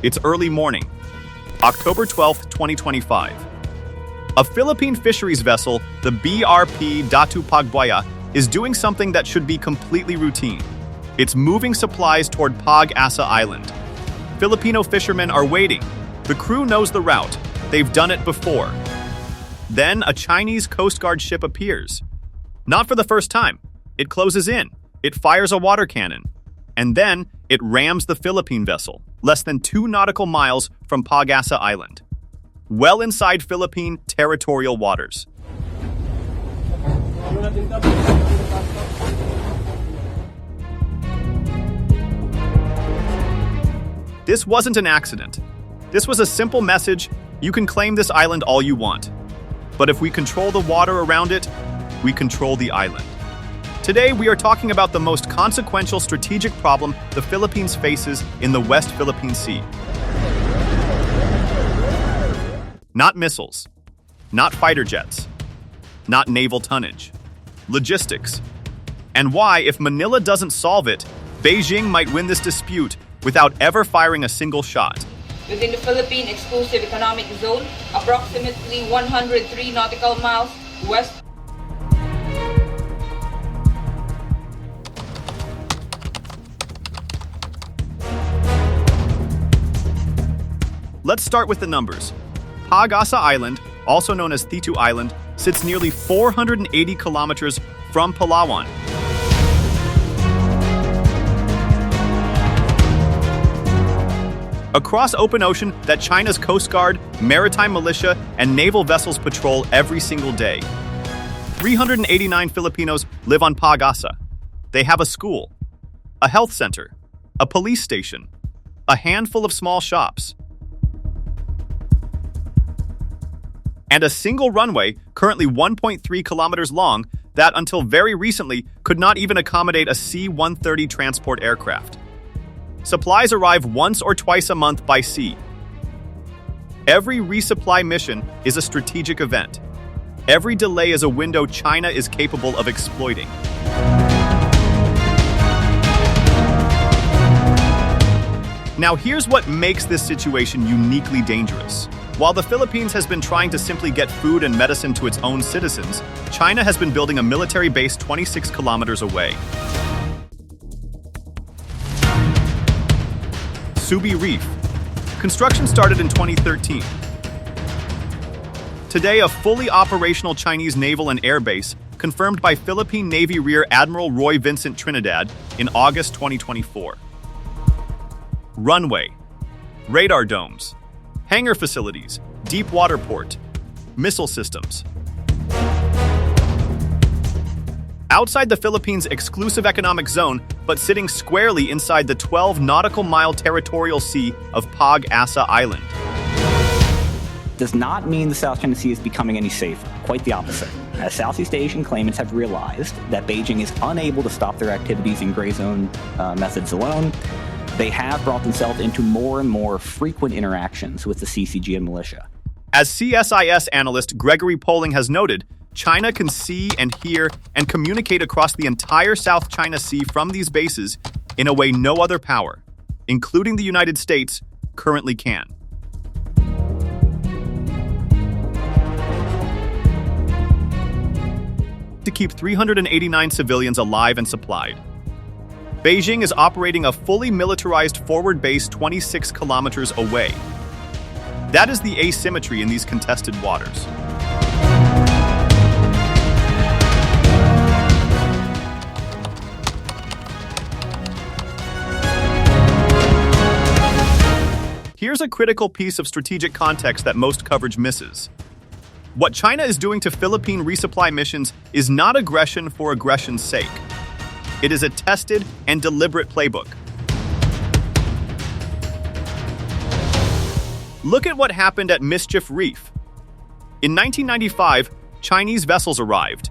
It's early morning, October 12, 2025. A Philippine fisheries vessel, the BRP Datu Pagbuaya, is doing something that should be completely routine. It's moving supplies toward Pag-asa Island. Filipino fishermen are waiting. The crew knows the route. They've done it before. Then a Chinese Coast Guard ship appears. Not for the first time. It closes in. It fires a water cannon. And then it rams the Philippine vessel, less than 2 nautical miles from Pag-asa Island, well inside Philippine territorial waters. This wasn't an accident. This was a simple message: you can claim this island all you want. But if we control the water around it, we control the island. Today, we are talking about the most consequential strategic problem the Philippines faces in the West Philippine Sea. Not missiles, not fighter jets, not naval tonnage, logistics. And why, if Manila doesn't solve it, Beijing might win this dispute without ever firing a single shot. Within the Philippine Exclusive Economic Zone, approximately 103 nautical miles west. Let's start with the numbers. Pag-asa Island, also known as Thitu Island, sits nearly 480 kilometers from Palawan. Across open ocean that China's Coast Guard, maritime militia, and naval vessels patrol every single day. 389 Filipinos live on Pag-asa. They have a school, a health center, a police station, a handful of small shops, and a single runway, currently 1.3 kilometers long, that until very recently could not even accommodate a C-130 transport aircraft. Supplies arrive once or twice a month by sea. Every resupply mission is a strategic event. Every delay is a window China is capable of exploiting. Now here's what makes this situation uniquely dangerous. While the Philippines has been trying to simply get food and medicine to its own citizens, China has been building a military base 26 kilometers away. Subi Reef. Construction started in 2013. Today, a fully operational Chinese naval and air base, confirmed by Philippine Navy Rear Admiral Roy Vincent Trinidad in August 2024. Runway, radar domes, hangar facilities, deep water port, missile systems. Outside the Philippines' exclusive economic zone, but sitting squarely inside the 12 nautical mile territorial sea of Pag-asa Island. Does not mean the South China Sea is becoming any safer. Quite the opposite. As Southeast Asian claimants have realized that Beijing is unable to stop their activities in gray zone methods alone, they have brought themselves into more and more frequent interactions with the CCG and militia. As CSIS analyst Gregory Poling has noted, China can see and hear and communicate across the entire South China Sea from these bases in a way no other power, including the United States, currently can. To keep 389 civilians alive and supplied. Beijing is operating a fully militarized forward base 26 kilometers away. That is the asymmetry in these contested waters. Here's a critical piece of strategic context that most coverage misses. What China is doing to Philippine resupply missions is not aggression for aggression's sake. It is a tested and deliberate playbook. Look at what happened at Mischief Reef. In 1995, Chinese vessels arrived.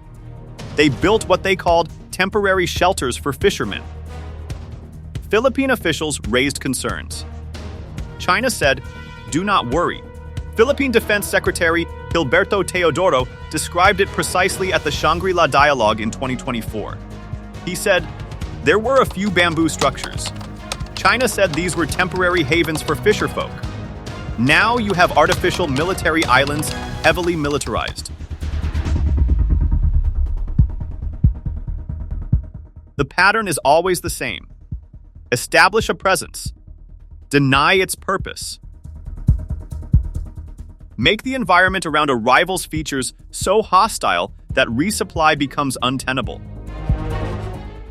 They built what they called temporary shelters for fishermen. Philippine officials raised concerns. China said, "Do not worry." Philippine Defense Secretary Gilberto Teodoro described it precisely at the Shangri-La Dialogue in 2024. He said, "There were a few bamboo structures. China said these were temporary havens for fisherfolk. Now you have artificial military islands, heavily militarized. The pattern is always the same. Establish a presence. Deny its purpose. Make the environment around a rival's features so hostile that resupply becomes untenable.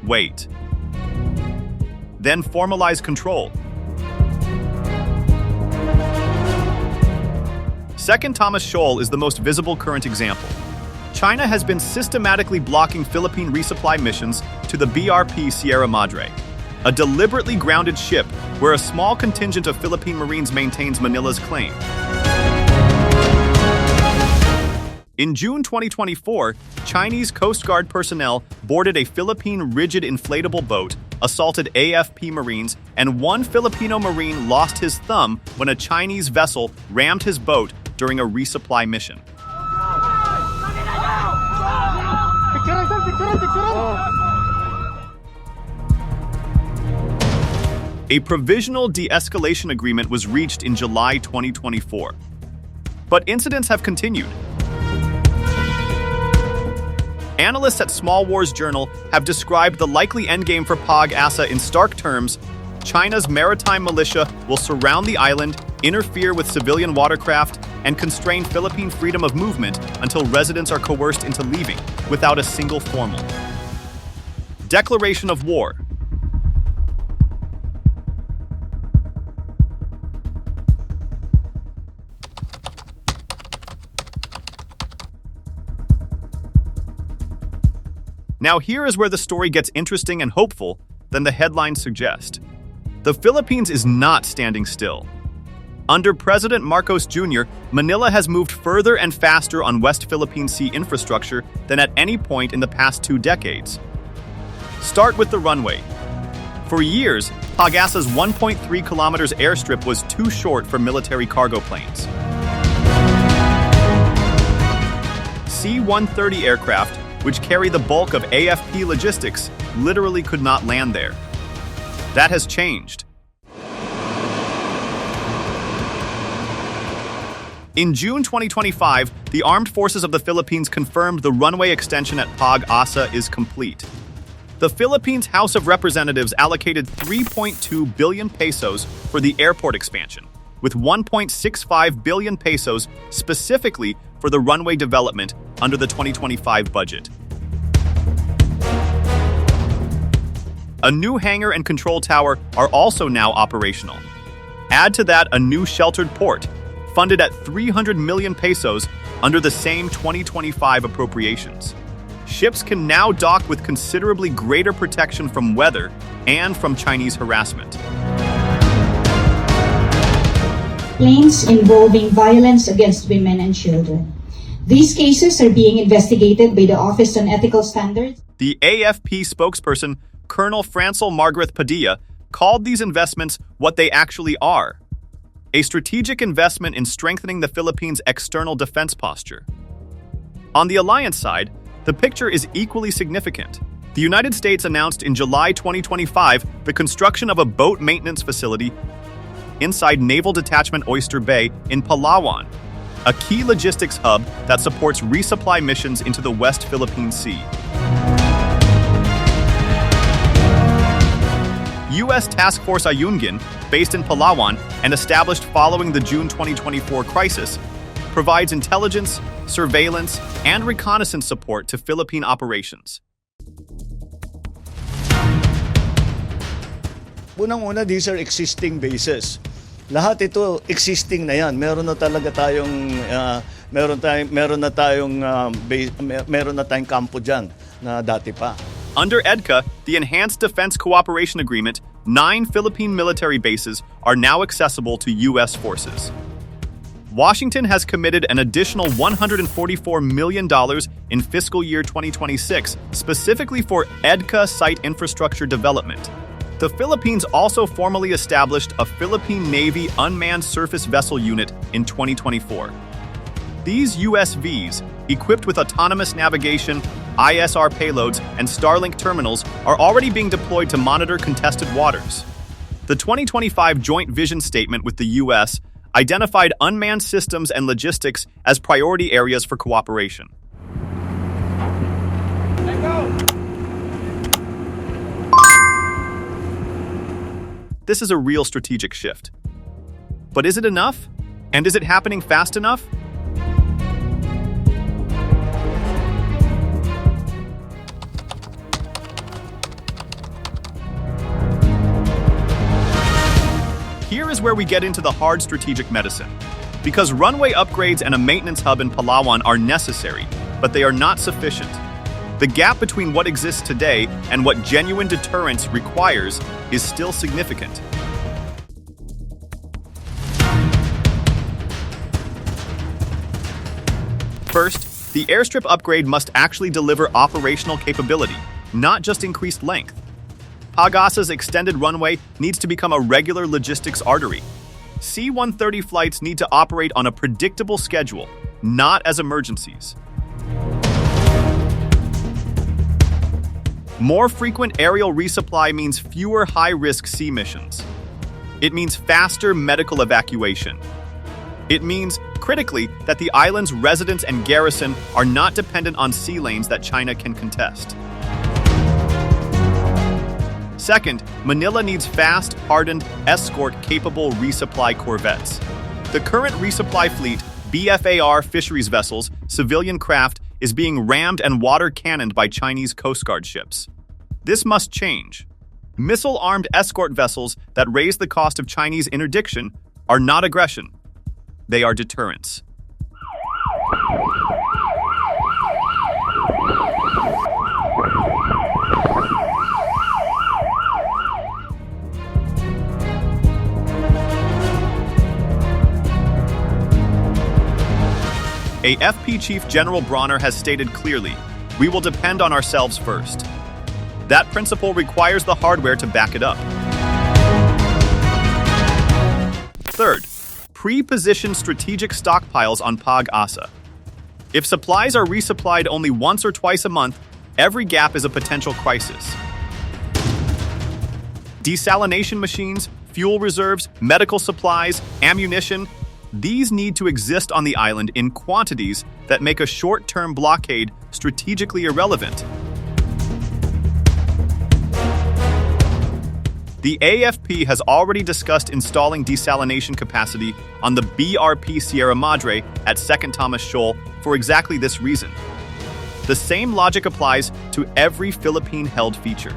Wait. Then formalize control. Second Thomas Shoal is the most visible current example. China has been systematically blocking Philippine resupply missions to the BRP Sierra Madre, a deliberately grounded ship where a small contingent of Philippine Marines maintains Manila's claim. In June 2024, Chinese Coast Guard personnel boarded a Philippine rigid inflatable boat, assaulted AFP Marines, and one Filipino Marine lost his thumb when a Chinese vessel rammed his boat during a resupply mission. A provisional de-escalation agreement was reached in July 2024. But incidents have continued. Analysts at Small Wars Journal have described the likely endgame for Pag-asa in stark terms. China's maritime militia will surround the island, interfere with civilian watercraft, and constrain Philippine freedom of movement until residents are coerced into leaving, without a single formal declaration of war. Now here is where the story gets interesting and hopeful than the headlines suggest. The Philippines is not standing still. Under President Marcos Jr., Manila has moved further and faster on West Philippine Sea infrastructure than at any point in the past 2 decades. Start with the runway. For years, Pag-asa's 1.3 kilometers airstrip was too short for military cargo planes. C-130 aircraft, which carry the bulk of AFP logistics, literally could not land there. That has changed. In June 2025, the Armed Forces of the Philippines confirmed the runway extension at Pag-asa is complete. The Philippines House of Representatives allocated 3.2 billion pesos for the airport expansion, with 1.65 billion pesos specifically for the runway development under the 2025 budget. A new hangar and control tower are also now operational. Add to that a new sheltered port, funded at 300 million pesos under the same 2025 appropriations. Ships can now dock with considerably greater protection from weather and from Chinese harassment. Claims involving violence against women and children. These cases are being investigated by the Office on Ethical Standards. The AFP spokesperson, Colonel Francel Margaret Padilla, called these investments what they actually are: a strategic investment in strengthening the Philippines' external defense posture. On the alliance side, the picture is equally significant. The United States announced in July 2025 the construction of a boat maintenance facility inside Naval Detachment Oyster Bay in Palawan, a key logistics hub that supports resupply missions into the West Philippine Sea. U.S. Task Force Ayungin, based in Palawan and established following the June 2024 crisis, provides intelligence, surveillance, and reconnaissance support to Philippine operations. Unang-una, these are existing bases. Lahat ito existing na yan. Meron na tayong kampo diyan na dati pa. Under EDCA, the Enhanced Defense Cooperation Agreement, 9 Philippine military bases are now accessible to U.S. forces. Washington has committed an additional $144 million in fiscal year 2026 specifically for EDCA site infrastructure development. The Philippines also formally established a Philippine Navy Unmanned Surface Vessel Unit in 2024. These USVs, equipped with autonomous navigation, ISR payloads, and Starlink terminals, are already being deployed to monitor contested waters. The 2025 Joint Vision Statement with the U.S. identified unmanned systems and logistics as priority areas for cooperation. This is a real strategic shift. But is it enough? And is it happening fast enough? Here is where we get into the hard strategic medicine. Because runway upgrades and a maintenance hub in Palawan are necessary, but they are not sufficient. The gap between what exists today and what genuine deterrence requires is still significant. First, the airstrip upgrade must actually deliver operational capability, not just increased length. Pag-asa's extended runway needs to become a regular logistics artery. C-130 flights need to operate on a predictable schedule, not as emergencies. More frequent aerial resupply means fewer high-risk sea missions. It means faster medical evacuation. It means, critically, that the island's residents and garrison are not dependent on sea lanes that China can contest. Second, Manila needs fast, hardened, escort-capable resupply corvettes. The current resupply fleet, BFAR fisheries vessels, civilian craft, is being rammed and water-cannoned by Chinese Coast Guard ships. This must change. Missile-armed escort vessels that raise the cost of Chinese interdiction are not aggression. They are deterrence. AFP Chief General Bronner has stated clearly, we will depend on ourselves first. That principle requires the hardware to back it up. Third, pre-position strategic stockpiles on Pag-asa. If supplies are resupplied only once or twice a month, every gap is a potential crisis. Desalination machines, fuel reserves, medical supplies, ammunition, these need to exist on the island in quantities that make a short-term blockade strategically irrelevant. The AFP has already discussed installing desalination capacity on the BRP Sierra Madre at 2nd Thomas Shoal for exactly this reason. The same logic applies to every Philippine-held feature.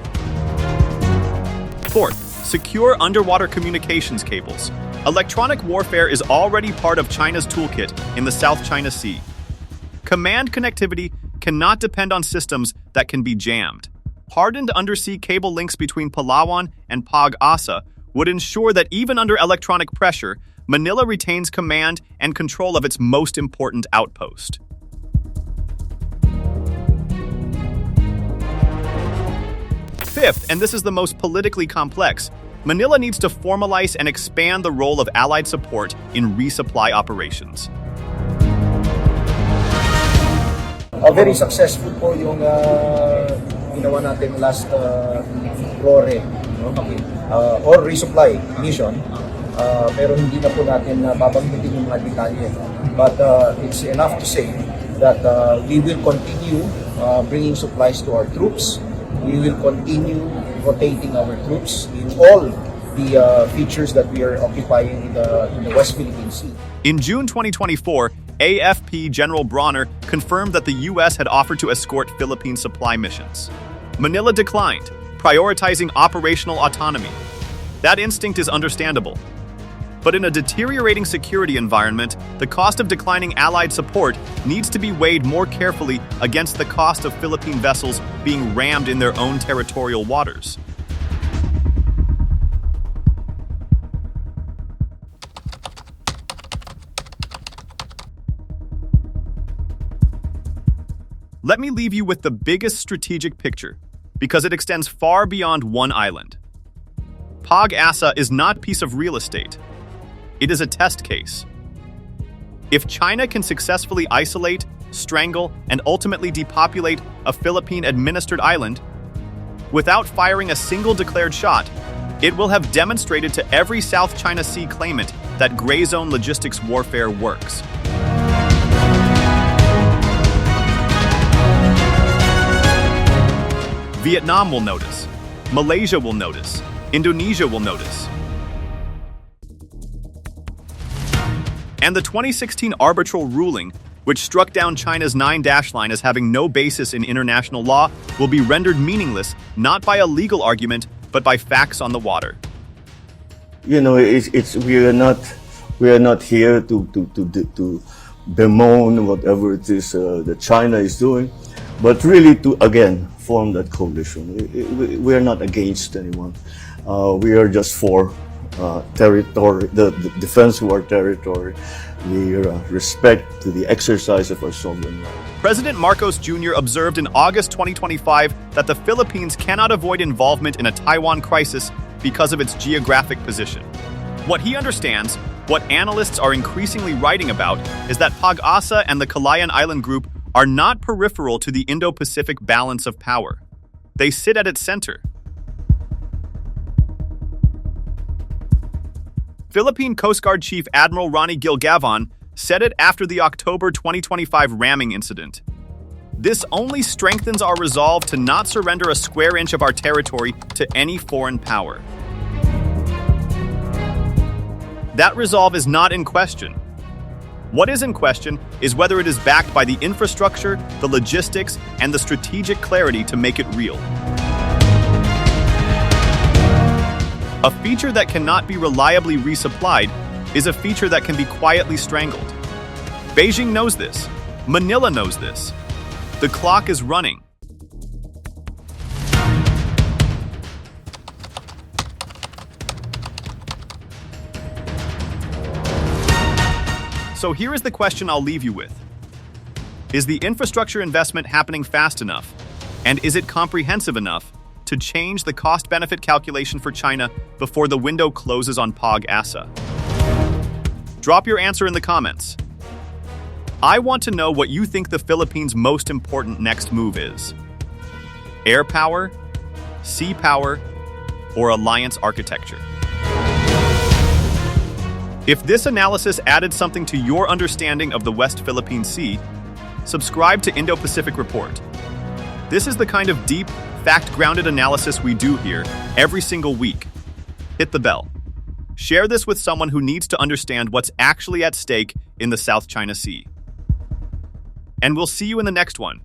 Fourth, secure underwater communications cables. Electronic warfare is already part of China's toolkit in the South China Sea. Command connectivity cannot depend on systems that can be jammed. Hardened undersea cable links between Palawan and Pag-asa would ensure that even under electronic pressure, Manila retains command and control of its most important outpost. Fifth, and this is the most politically complex, Manila needs to formalize and expand the role of Allied support in resupply operations. Very successful po yung ginawa natin last RORE, no? Or resupply mission. Pero hindi na po natin babanggitin yung mga detalye. But it's enough to say that we will continue bringing supplies to our troops. We will continue rotating our troops in all the features that we are occupying in the West Philippine Sea. In June 2024, AFP General Bronner confirmed that the U.S. had offered to escort Philippine supply missions. Manila declined, prioritizing operational autonomy. That instinct is understandable. But in a deteriorating security environment, the cost of declining Allied support needs to be weighed more carefully against the cost of Philippine vessels being rammed in their own territorial waters. Let me leave you with the biggest strategic picture, because it extends far beyond one island. Pag-asa is not a piece of real estate. It is a test case. If China can successfully isolate, strangle, and ultimately depopulate a Philippine-administered island, without firing a single declared shot, It will have demonstrated to every South China Sea claimant that gray zone logistics warfare works. Vietnam will notice. Malaysia will notice. Indonesia will notice. And the 2016 arbitral ruling, which struck down China's 9-dash line as having no basis in international law, will be rendered meaningless not by a legal argument, but by facts on the water. You know, we are not here to bemoan whatever it is that China is doing, but really to again form that coalition. We are not against anyone. We are just for territory, the defense of our territory, the respect to the exercise of our sovereign right. President Marcos Jr. observed in August 2025 that the Philippines cannot avoid involvement in a Taiwan crisis because of its geographic position. What he understands, what analysts are increasingly writing about, is that Pag-asa and the Kalayaan Island Group are not peripheral to the Indo-Pacific balance of power. They sit at its center. Philippine Coast Guard Chief Admiral Ronnie Gilgavon said it after the October 2025 ramming incident. This only strengthens our resolve to not surrender a square inch of our territory to any foreign power. That resolve is not in question. What is in question is whether it is backed by the infrastructure, the logistics, and the strategic clarity to make it real. A feature that cannot be reliably resupplied is a feature that can be quietly strangled. Beijing knows this. Manila knows this. The clock is running. So here is the question I'll leave you with. Is the infrastructure investment happening fast enough? And is it comprehensive enough to change the cost-benefit calculation for China before the window closes on Pag-asa? Drop your answer in the comments. I want to know what you think the Philippines' most important next move is. Air power, sea power, or alliance architecture? If this analysis added something to your understanding of the West Philippine Sea, subscribe to Indo-Pacific Report. This is the kind of deep, fact-grounded analysis we do here every single week. Hit the bell. Share this with someone who needs to understand what's actually at stake in the South China Sea. And we'll see you in the next one.